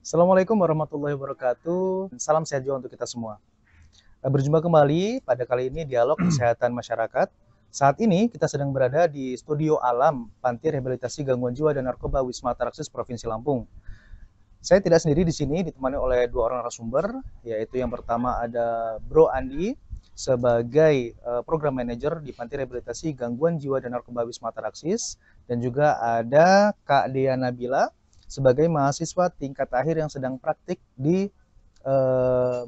Assalamualaikum warahmatullahi wabarakatuh. Salam sehat juga untuk kita semua. Berjumpa kembali pada kali ini dialog kesehatan masyarakat. Saat ini kita sedang berada di Studio Alam, Panti Rehabilitasi Gangguan Jiwa dan Narkoba Wisma Atarasis Provinsi Lampung. Saya tidak sendiri di sini, ditemani oleh dua orang narasumber, yaitu yang pertama ada Bro Andi sebagai program manager di Panti Rehabilitasi Gangguan Jiwa dan Narkoba Wisma Atarasis, dan juga ada Kak Dea Nabila sebagai mahasiswa tingkat akhir yang sedang praktik di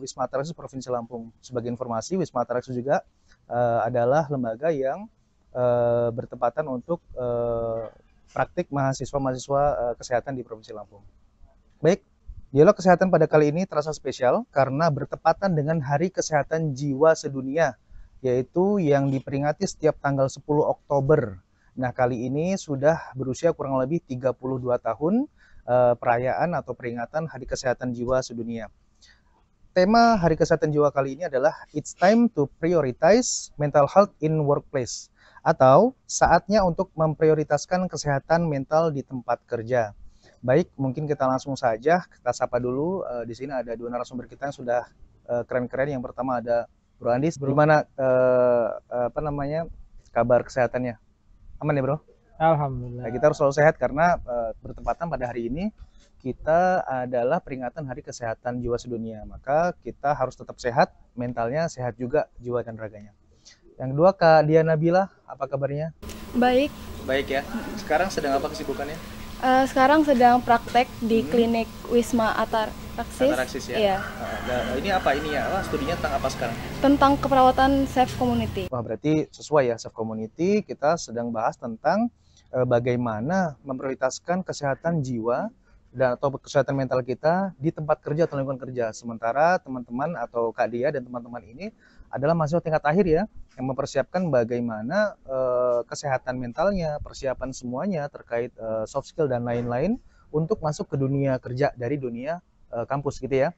Wisma Atarasis Provinsi Lampung. Sebagai informasi, Wisma Atarasis juga adalah lembaga yang bertepatan untuk praktik mahasiswa-mahasiswa kesehatan di Provinsi Lampung. Baik, dialog kesehatan pada kali ini terasa spesial karena bertepatan dengan Hari Kesehatan Jiwa Sedunia, yaitu yang diperingati setiap tanggal 10 Oktober. Nah, kali ini sudah berusia kurang lebih 32 tahun perayaan atau peringatan Hari Kesehatan Jiwa Sedunia. Tema Hari Kesehatan Jiwa kali ini adalah It's Time to Prioritize Mental Health in Workplace, atau saatnya untuk memprioritaskan kesehatan mental di tempat kerja. Baik, mungkin kita langsung saja kita sapa dulu. Di sini ada dua narasumber kita yang sudah keren-keren. Yang pertama ada Bro Andis. Gimana kabar kesehatannya? Aman ya, Bro? Alhamdulillah. Nah, kita harus selalu sehat karena bertepatan pada hari ini kita adalah peringatan Hari Kesehatan Jiwa Sedunia. Maka kita harus tetap sehat, mentalnya sehat juga, jiwa dan raganya. Yang kedua, Kak Dia Nabila, apa kabarnya? Baik, Baik ya. Sekarang sedang apa kesibukannya? sekarang sedang praktek di klinik Wisma Ataraxis. Ataraxis ya? Iya, Ini apa ini ya? Studinya tentang apa sekarang? tentang keperawatan safe community. Wah, berarti sesuai ya, safe community. Kita sedang bahas tentang bagaimana memprioritaskan kesehatan jiwa dan atau kesehatan mental kita di tempat kerja atau lingkungan kerja. Sementara teman-teman atau Kak Dia dan teman-teman ini adalah mahasiswa tingkat akhir ya, yang mempersiapkan bagaimana kesehatan mentalnya, persiapan semuanya terkait soft skill dan lain-lain untuk masuk ke dunia kerja dari dunia kampus gitu ya.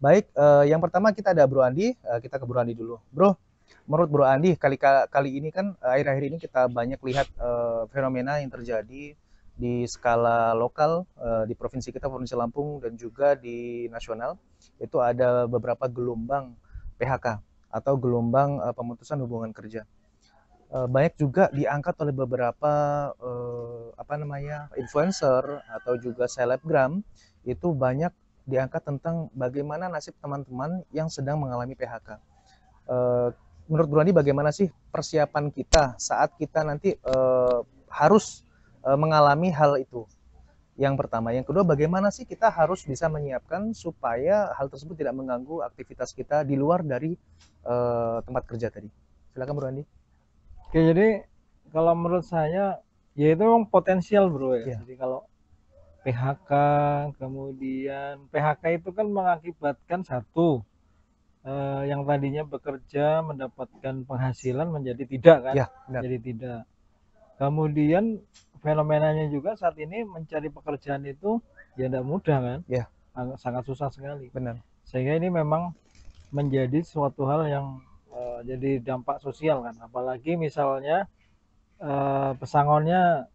Baik, yang pertama kita ada Bro Andi. Kita ke Bro Andi dulu. Bro, menurut Bro Andi, kali ini kan akhir-akhir ini kita banyak lihat fenomena yang terjadi di skala lokal di provinsi kita, Provinsi Lampung, dan juga di nasional. Itu ada beberapa gelombang PHK atau gelombang pemutusan hubungan kerja. Banyak juga diangkat oleh beberapa influencer atau juga selebgram, itu banyak diangkat tentang bagaimana nasib teman-teman yang sedang mengalami PHK. Menurut Bro Andi, bagaimana sih persiapan kita saat kita nanti harus mengalami hal itu? Yang pertama. Yang kedua, bagaimana sih kita harus bisa menyiapkan supaya hal tersebut tidak mengganggu aktivitas kita di luar dari tempat kerja tadi? Silakan Bro Andi. Oke, jadi kalau menurut saya ya itu memang potensial bro ya. Iya. Jadi kalau PHK, kemudian PHK itu kan mengakibatkan satu, yang tadinya bekerja mendapatkan penghasilan menjadi tidak kan, Ya, benar. jadi tidak. Kemudian fenomenanya juga saat ini mencari pekerjaan itu ya tidak mudah kan, Ya, sangat susah sekali. benar. Sehingga ini memang menjadi suatu hal yang jadi dampak sosial kan, apalagi misalnya pesangonnya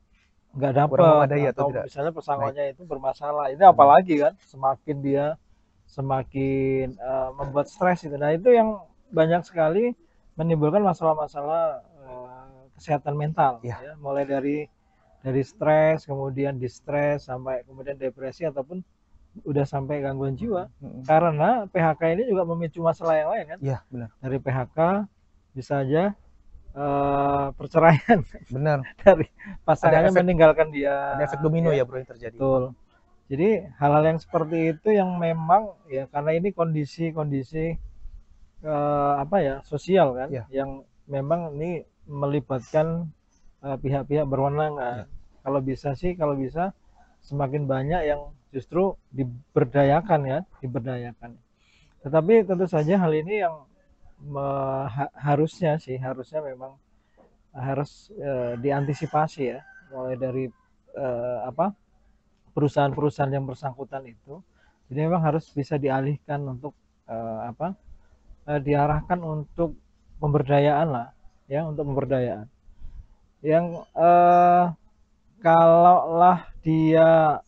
nggak Kurang dapet memadai atau atau tidak misalnya baik. pesangonnya itu bermasalah, itu apalagi kan semakin dia semakin membuat stres itu. Nah itu yang banyak sekali menimbulkan masalah-masalah kesehatan mental Ya. ya, mulai dari stres, kemudian distres, sampai kemudian depresi ataupun udah sampai gangguan jiwa. Karena PHK ini juga memicu masalah yang lain kan. Iya, benar. Dari PHK bisa aja perceraian. Benar. Dari pasangannya meninggalkan dia. Ada efek domino ya Bro yang terjadi. Betul. Jadi hal-hal yang seperti itu yang memang ya karena ini kondisi-kondisi sosial kan, Ya. yang memang ini melibatkan pihak-pihak berwenang kan. Ya. Kalau bisa semakin banyak yang justru diberdayakan ya, diberdayakan. Tetapi tentu saja hal ini yang harusnya memang harus diantisipasi ya, mulai dari perusahaan-perusahaan yang bersangkutan itu. Jadi memang harus bisa dialihkan untuk diarahkan untuk pemberdayaan lah ya, untuk pemberdayaan. Yang kalaulah dia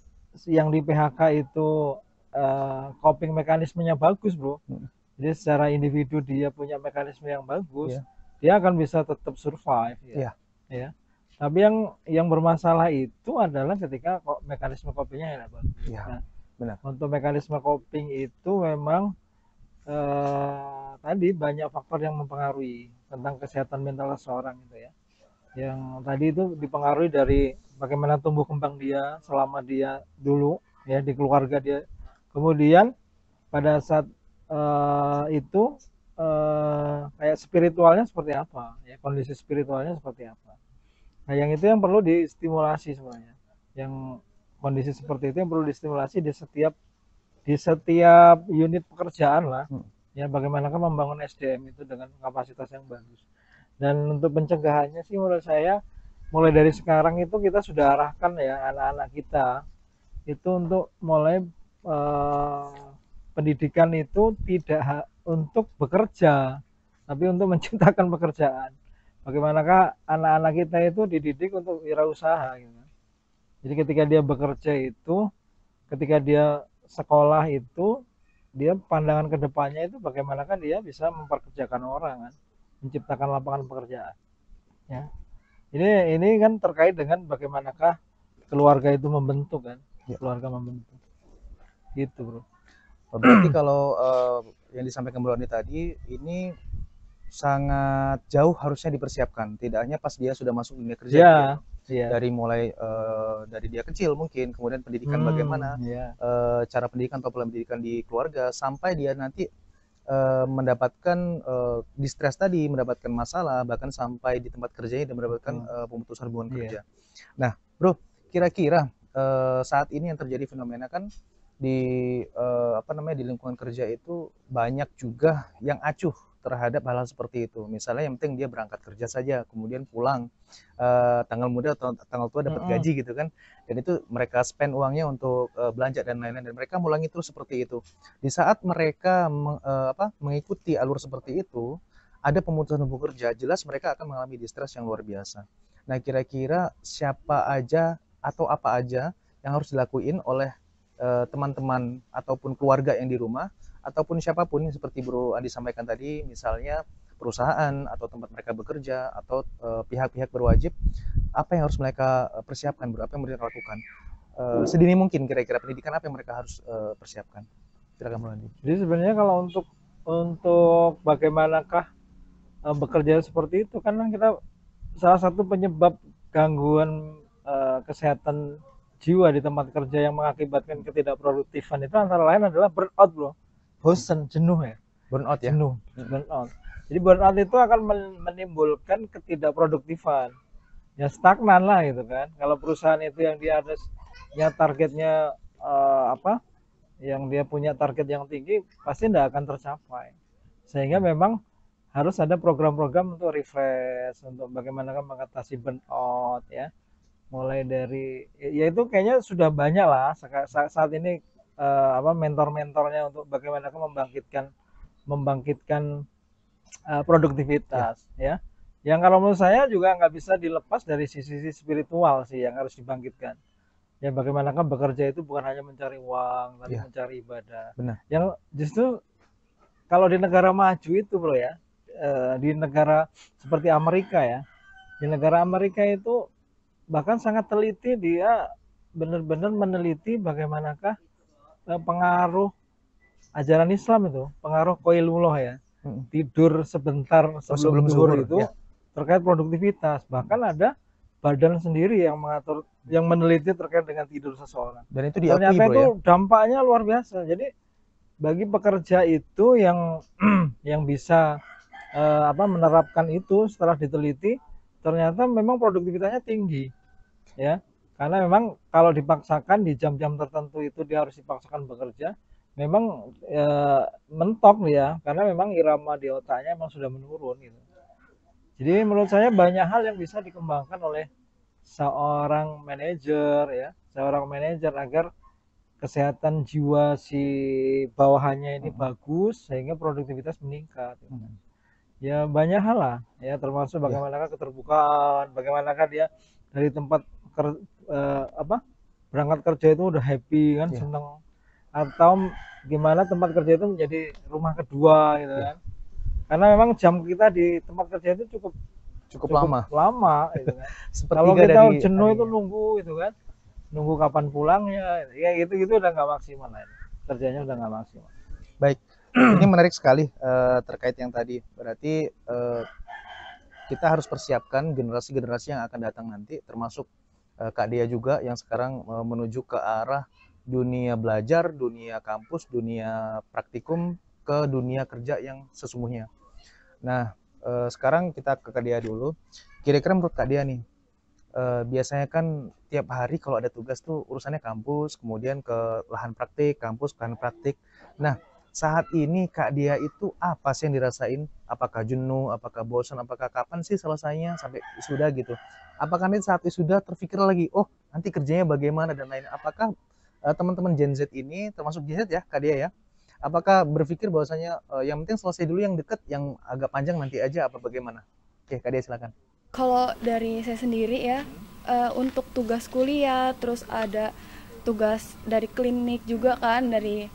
yang di PHK itu coping mekanismenya bagus, Bro. Hmm. Jadi secara individu dia punya mekanisme yang bagus, Iya. dia akan bisa tetap survive ya. Iya. Ya. Tapi yang bermasalah itu adalah ketika mekanisme copingnya tidak bagus. Iya, Nah, benar. untuk mekanisme coping itu memang tadi banyak faktor yang mempengaruhi tentang kesehatan mental seseorang itu ya. Yang tadi itu dipengaruhi dari bagaimana tumbuh kembang dia selama dia dulu ya di keluarga dia. Kemudian pada saat itu kayak spiritualnya seperti apa ya, kondisi spiritualnya seperti apa. Nah, yang itu yang perlu distimulasi sebenarnya. Yang kondisi seperti itu yang perlu distimulasi di setiap unit pekerjaan lah. Ya, bagaimanakah membangun SDM itu dengan kapasitas yang bagus. Dan untuk pencegahannya sih menurut saya mulai dari sekarang itu kita sudah arahkan ya anak-anak kita itu untuk mulai pendidikan itu tidak untuk bekerja, tapi untuk menciptakan pekerjaan. Bagaimanakah anak-anak kita itu dididik untuk wirausaha gitu. Jadi ketika dia bekerja itu, ketika dia sekolah itu, dia pandangan ke depannya itu bagaimanakah dia bisa memperkerjakan orang kan, menciptakan lapangan pekerjaan. Ya. Ini kan terkait dengan bagaimanakah keluarga itu membentuk kan, Ya. keluarga membentuk. Gitu, Bro. Berarti kalau yang disampaikan Bro Andi tadi ini sangat jauh harusnya dipersiapkan, tidak hanya pas dia sudah masuk dunia kerja Ya, gitu. ya. Dari mulai dari dia kecil mungkin, kemudian pendidikan bagaimana, Ya. cara pendidikan atau pola pendidikan di keluarga, sampai dia nanti mendapatkan distress tadi, mendapatkan masalah, bahkan sampai di tempat kerjanya dan mendapatkan pemutusan hubungan kerja. Nah, Bro, kira-kira saat ini yang terjadi fenomena kan di di lingkungan kerja itu banyak juga yang acuh terhadap hal-hal seperti itu. Misalnya yang penting dia berangkat kerja saja, kemudian pulang tanggal muda atau tanggal tua dapat gaji gitu kan. Dan itu mereka spend uangnya untuk belanja dan lain-lain, dan mereka mengulangi terus seperti itu. Di saat mereka mengikuti alur seperti itu, ada pemutusan hubungan kerja, jelas mereka akan mengalami distress yang luar biasa. Nah, kira-kira siapa aja atau apa aja yang harus dilakuin oleh teman-teman ataupun keluarga yang di rumah, ataupun siapapun yang seperti Bro Andi sampaikan tadi, misalnya perusahaan atau tempat mereka bekerja atau pihak-pihak berwajib, apa yang harus mereka persiapkan, Bro? Apa yang mereka lakukan? Sedini mungkin kira-kira pendidikan apa yang mereka harus persiapkan? Silakan Bro Andi. Jadi sebenarnya kalau untuk bagaimanakah bekerja seperti itu, karena kita salah satu penyebab gangguan kesehatan jiwa di tempat kerja yang mengakibatkan ketidakproduktifan itu antara lain adalah burnout, Bro. Bosan, jenuh ya. Burnout ya? Jenuh, burnout. Jadi burnout itu akan menimbulkan ketidakproduktifan. Ya stagnan lah gitu kan. Kalau perusahaan itu yang dia ada yang targetnya yang dia punya target yang tinggi, pasti tidak akan tercapai. Sehingga memang harus ada program-program untuk refresh, untuk bagaimana mengatasi burnout ya. Mulai dari ya itu kayaknya sudah banyak lah saat ini mentor-mentornya untuk bagaimana membangkitkan produktivitas ya. Yang kalau menurut saya juga nggak bisa dilepas dari sisi spiritual sih yang harus dibangkitkan. Ya bagaimanakah bekerja itu bukan hanya mencari uang, tapi mencari ibadah. Benar. Yang justru kalau di negara maju itu, Bro ya, di negara seperti Amerika ya, di negara Amerika itu bahkan sangat teliti, dia benar-benar meneliti bagaimanakah pengaruh ajaran Islam itu, pengaruh qailullah ya, tidur sebentar sebelum zuhur itu terkait produktivitas. Bahkan ada badan sendiri yang mengatur, yang meneliti terkait dengan tidur seseorang. Dan itu diakui, ternyata Bro, itu dampaknya luar biasa. Jadi bagi pekerja itu yang bisa menerapkan itu setelah diteliti, ternyata memang produktivitasnya tinggi ya, karena memang kalau dipaksakan di jam-jam tertentu itu dia harus dipaksakan bekerja, memang mentok ya, karena memang irama di otaknya memang sudah menurun gitu. Jadi menurut saya banyak hal yang bisa dikembangkan oleh seorang manajer ya, agar kesehatan jiwa si bawahannya ini bagus sehingga produktivitas meningkat. Ya banyak hal lah ya, termasuk bagaimanakah keterbukaan, bagaimanakah dia dari tempat berangkat kerja itu udah happy kan, seneng. atau gimana tempat kerja itu menjadi rumah kedua gitu kan. Karena memang jam kita di tempat kerja itu Cukup cukup lama. lama gitu kan. Kalau Sepertiga kita dari jenuh itu harinya. nunggu gitu kan, nunggu kapan pulangnya, ya gitu udah nggak maksimal lah ini. Kerjanya udah nggak maksimal. Baik, ini menarik sekali terkait yang tadi. Berarti kita harus persiapkan generasi-generasi yang akan datang nanti, termasuk Kak Dea juga yang sekarang menuju ke arah dunia belajar, dunia kampus, dunia praktikum, ke dunia kerja yang sesungguhnya. Nah, sekarang kita ke Kak Dea dulu. Kira-kira menurut Kak Dea nih, biasanya kan tiap hari kalau ada tugas tuh urusannya kampus, kemudian ke lahan praktik, kampus, lahan praktik. Nah, saat ini Kak Dia itu apa sih yang dirasain? Apakah jenuh, apakah bosan, apakah kapan sih selesainya sampai wisuda gitu? Apakah nanti saat wisuda terpikir lagi, oh nanti kerjanya bagaimana dan lain. Apakah teman-teman Gen Z ini, termasuk Gen Z ya Kak Dia ya, apakah berpikir bahwasanya yang penting selesai dulu yang deket, yang agak panjang nanti aja apa bagaimana? Oke, Kak Dia silakan. Kalau dari saya sendiri ya, untuk tugas kuliah, terus ada tugas dari klinik juga kan, dari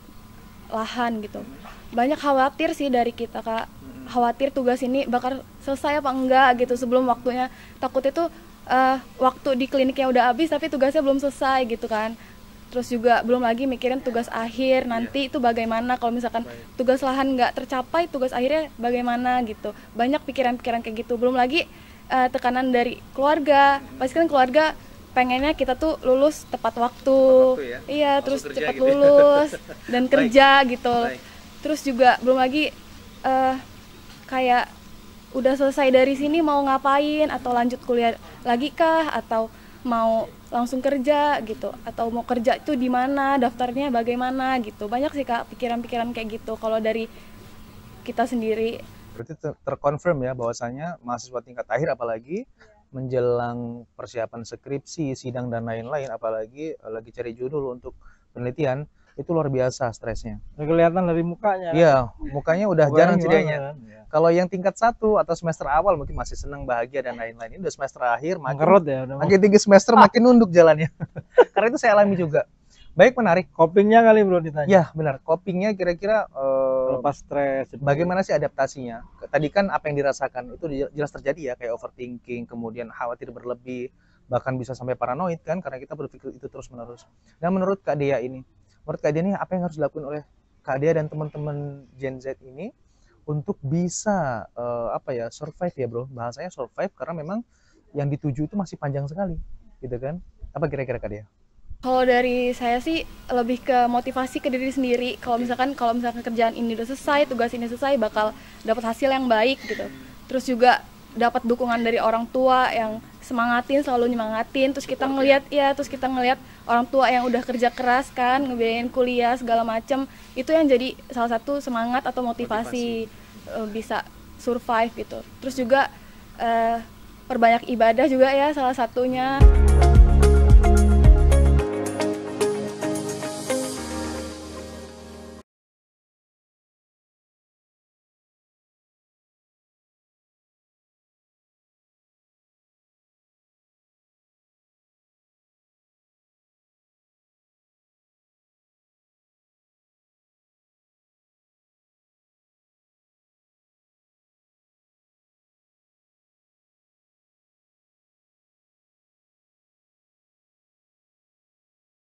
lahan gitu. Banyak khawatir sih dari kita Kak, khawatir tugas ini bakal selesai apa enggak gitu sebelum waktunya. Takut itu waktu di kliniknya udah habis tapi tugasnya belum selesai gitu kan. Terus juga belum lagi mikirin tugas akhir nanti itu bagaimana kalau misalkan tugas lahan nggak tercapai, tugas akhirnya bagaimana gitu. Banyak pikiran-pikiran kayak gitu. Belum lagi tekanan dari keluarga. Pasti kan keluarga pengennya kita tuh lulus tepat waktu. ya? Iya, Langsung terus kerja cepat gitu ya? lulus dan Baik. kerja gitu. Baik. Terus juga belum lagi eh, kayak udah selesai dari sini mau ngapain, atau lanjut kuliah lagi kah, atau mau langsung kerja gitu, atau mau kerja itu di mana, daftarnya bagaimana gitu. Banyak sih Kak pikiran-pikiran kayak gitu kalau dari kita sendiri. Berarti terkonfirm ya bahwasanya mahasiswa tingkat akhir apalagi menjelang persiapan skripsi, sidang dan lain-lain, apalagi lagi cari judul untuk penelitian, itu luar biasa stresnya. Kelihatan dari mukanya kan. Iya, mukanya udah Mukanya jarang gimana jadinya. kan? Ya. Kalau yang tingkat 1 atau semester awal mungkin masih senang, bahagia dan lain-lain. Ini udah semester akhir, Mengkerut ya udah. makin tinggi semester makin nunduk jalannya. Karena itu saya alami juga. Baik, menarik. Copingnya kali bro ditanya. Ya, benar. Copingnya kira-kira Lepas stres. bagaimana sih adaptasinya? Tadi kan apa yang dirasakan itu jelas terjadi ya, kayak overthinking, kemudian khawatir berlebih, bahkan bisa sampai paranoid kan karena kita berpikir itu terus-menerus. Nah, menurut Kak Dea ini, apa yang harus dilakukan oleh Kak Dea dan teman-teman Gen Z ini untuk bisa apa ya, survive ya, Bro? Bahasanya survive karena memang yang dituju itu masih panjang sekali, gitu kan? Apa kira-kira Kak Dea? Kalau dari saya sih lebih ke motivasi ke diri sendiri. Kalau misalkan kerjaan ini udah selesai, tugas ini selesai, bakal dapat hasil yang baik gitu. Terus juga dapat dukungan dari orang tua yang semangatin, selalu nyemangatin. Terus kita ngelihat orang tua yang udah kerja keras kan, ngebiayain kuliah segala macem. Itu yang jadi salah satu semangat atau motivasi. Bisa survive gitu. Terus juga perbanyak ibadah juga ya salah satunya.